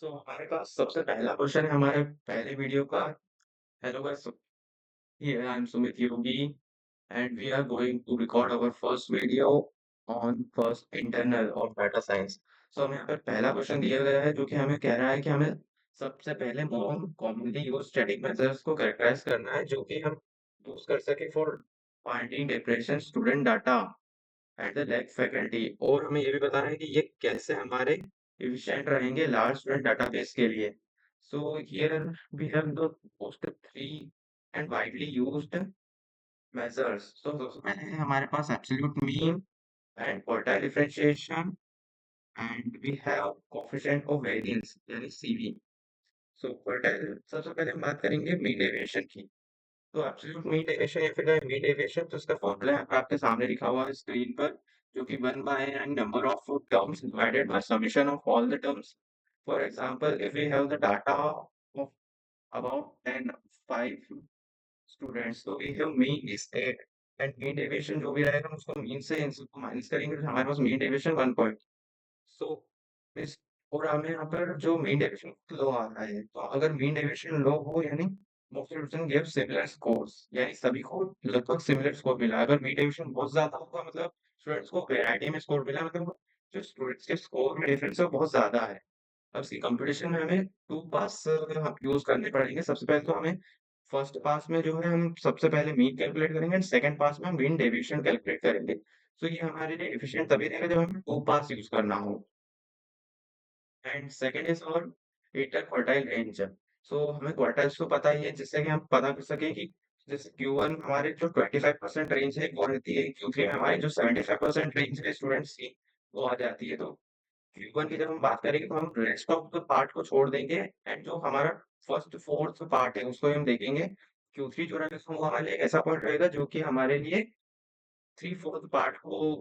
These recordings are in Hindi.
हमारे पास सबसे पहला क्वेश्चन है हमारे पहले वीडियो का। Hello guys, here I am Sumit Yogi and we are going to record our first video on first internal of data science। हमें यहाँ पर पहला क्वेश्चन दिया गया है जो कि हमें कह रहा है कि हमें सबसे पहले more commonly use static methods को कैरेक्टराइज करना है जो कि हम यूज कर सके for finding depression student data at the lab faculty. और हमें ये भी बताना है कि ये कैसे हमारे एफिशिएंट रहेंगे लार्ज स्टूडेंट डाटाबेस के लिए। Here we have the most three and widely used measures. सबसे पहले है हमारे पास absolute mean and quartile differentiation and we have coefficient of variance यानी सीवी। क्वार्टाइल सबसे पहले हम बात करेंगे मीन डेविएशन की। तो एब्सोल्यूट मीन डेविएशन या फिर मीन डेविएशन तो इसका फॉर्मूला यहाँ पे आपके सामने लिखा हुआ है स्क्रीन पर, जो कि 1 by n number of terms divided by summation of all the terms. For example if we have the data of about 10 5 students, तो we have mean is 8 and mean deviation जो भी रहेगा हम उसको मीन से इन सबको माइनस करेंगे तो हमारे पास मीन डेविएशन 1 पॉइंट। सो इस और हमें यहाँ पर जो मीन डेविएशन लो आ रहा है, तो अगर मीन डेविएशन लो हो यानी most students give similar scores, यानी सभी को लगभग सिमिलर स्कोर मिला। अगर मीन डेविएशन बहुत ज्यादा होगा मतलब स्टूडेंट्स को वैरायटी में स्कोर मिला, मतलब जो स्टूडेंट्स के स्कोर में डिफरेंस है वो बहुत ज्यादा है। अब इसकी कंपटीशन में हमें टू पास हम यूज करने पड़ेंगे। सबसे पहले तो हमें फर्स्ट पास में जो है हम सबसे पहले मीन कैलकुलेट करेंगे एंड सेकंड पास में हम मीन डेविएशन कैलकुलेट करेंगे। ये हमारे लिए एफिशिएंट तभी रहेगा जब हमें टू पास यूज करना हो। एंड सेकंड इज और इंटर क्वार्टाइल रेंज। हमें क्वार्टाइल्स तो पता ही है जिससे कि हम पता कर सके कि जैसे Q1 हमारे जो 25% रेंज है वो रहती है, Q3 में हमारी जो 75% रेंज है स्टूडेंट्स की वो आ जाती है। तो Q1 की जब हम बात करेंगे तो हम रेस्ट ऑफ द पार्ट को छोड़ देंगे एंड जो हमारा फर्स्ट फोर्थ पार्ट है उसको हम देखेंगे। Q3 जो रहेगा वो हमारे लिए ऐसा पॉइंट रहेगा जो कि हमारे लिए थ्री फोर्थ पार्ट को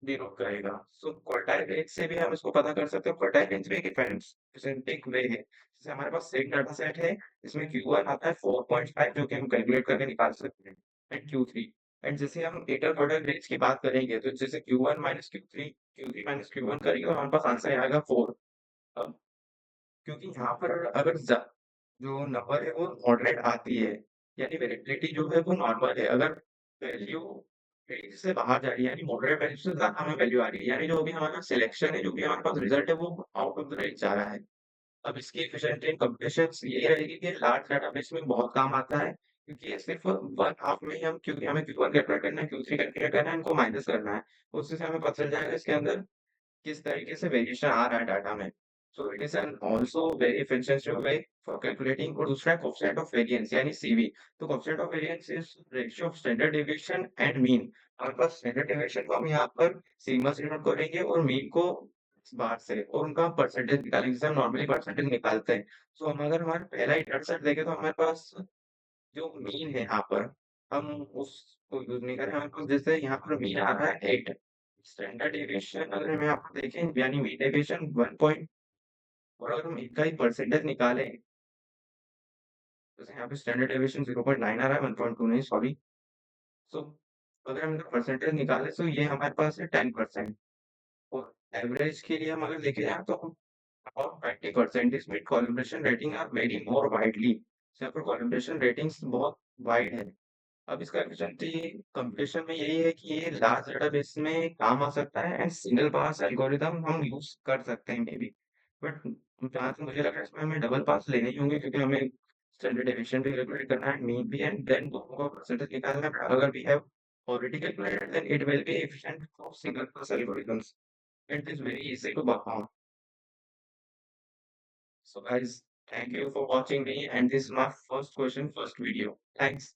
डिनोट करेगा। क्वार्टाइल रेंज से भी हम इसको पता कर सकते हैं। क्वार्टाइल रेंज भी एक एफिशिएंट वे है। जैसे हमारे पास एक डाटा सेट है, इसमें Q1 आता है 4.5 जो कि हम कैलकुलेट करके निकाल सकते हैं एंड Q3। एंड जैसे हम इंटर क्वार्टाइल रेंज की बात करेंगे तो जैसे Q1 minus Q3, Q3 minus Q1 करेंगे तो हमारे पास आंसर आएगा 4। अब क्योंकि यहाँ पर अगर जो नंबर है वो मॉडरेट आती है, यानी वेरिएबिलिटी जो है वो नॉर्मल है। अगर वैल्यू रेंज से बाहर जा रही है यानी मॉडरेट वैल्यू से ज्यादा हमें वैल्यू आ रही है, यानी जो भी हमारा सिलेक्शन है, जो भी हमारे पास रिजल्ट है वो आउट ऑफ द रेंज जा रहा है। अब इसकी एफिशिएंट इन कंप्यूटेशंस यही रहेगी कि लार्ज डेटाबेस में बहुत काम आता है, क्योंकि ये सिर्फ वन हाफ में ही हम, क्योंकि हमें Q1 कैलकुलेट करना है, Q3 कैलकुलेट करना है, इनको माइनस करना है। उससे से हमें पता चल जाएगा इसके अंदर किस तरीके से वेरिएशन आ रहा है डाटा में। It is an also very efficient way for calculating. और दूसरा कोएफिशिएंट ऑफ वेरिएंस यानी सीवी। तो coefficient of variance is ratio of standard deviation and mean. हमारे पास स्टैंडर्ड डेविएशन को हम यहाँ पर सिग्मा से डिनोट करेंगे और मीन को बार से, और उनका हम परसेंटेज निकालेंगे जैसे हम नॉर्मली परसेंटेज निकालते हैं। हम अगर हमारा पहला ही डेटा सेट देखें तो हमारे पास जो मीन है यहाँ पर हम उसको यूज नहीं करें। हमारे पास जैसे यहाँ पर मीन आ रहा है 8, स्टैंडर्ड डेविएशन अगर हम यहाँ पर देखें यानी मीन डेविएशन 1 पॉइंट, और अगर हम इनका ही परसेंटेज निकालें, जैसे यहाँ पे स्टैंडर्ड डेविएशन 0.9 आ रहा है, 1.2 नहीं, सॉरी। सो अगर हम इनका परसेंटेज निकालें तो ये हमारे पास है 10%। और एवरेज के लिए हम अगर देखे जाए तो about 20%। इसमें collaboration rating are very more widely. यहाँ पर कोलैबोरेशन रेटिंग्स बहुत वाइड है। अब इसका एफिशिएंसी कंपटीशन में यही है कि ये लार्ज डेटाबेस में काम आ सकता है एंड सिंगल पास एल्गोरिदम हम यूज कर सकते हैं मे बी। बट जहाँ तक मुझे लग रहा है इसमें हमें डबल पास लेने ही होंगे, क्योंकि हमें स्टैंडर्ड डेविएशन भी कैलकुलेट करना है, मीन भी, एंड देन दोनों का परसेंटेज निकालना है। अगर we have already calculated then it will be efficient for single pass algorithms. It is very easy to perform. So guys, thank you for watching me, and this is my first question, first video. Thanks.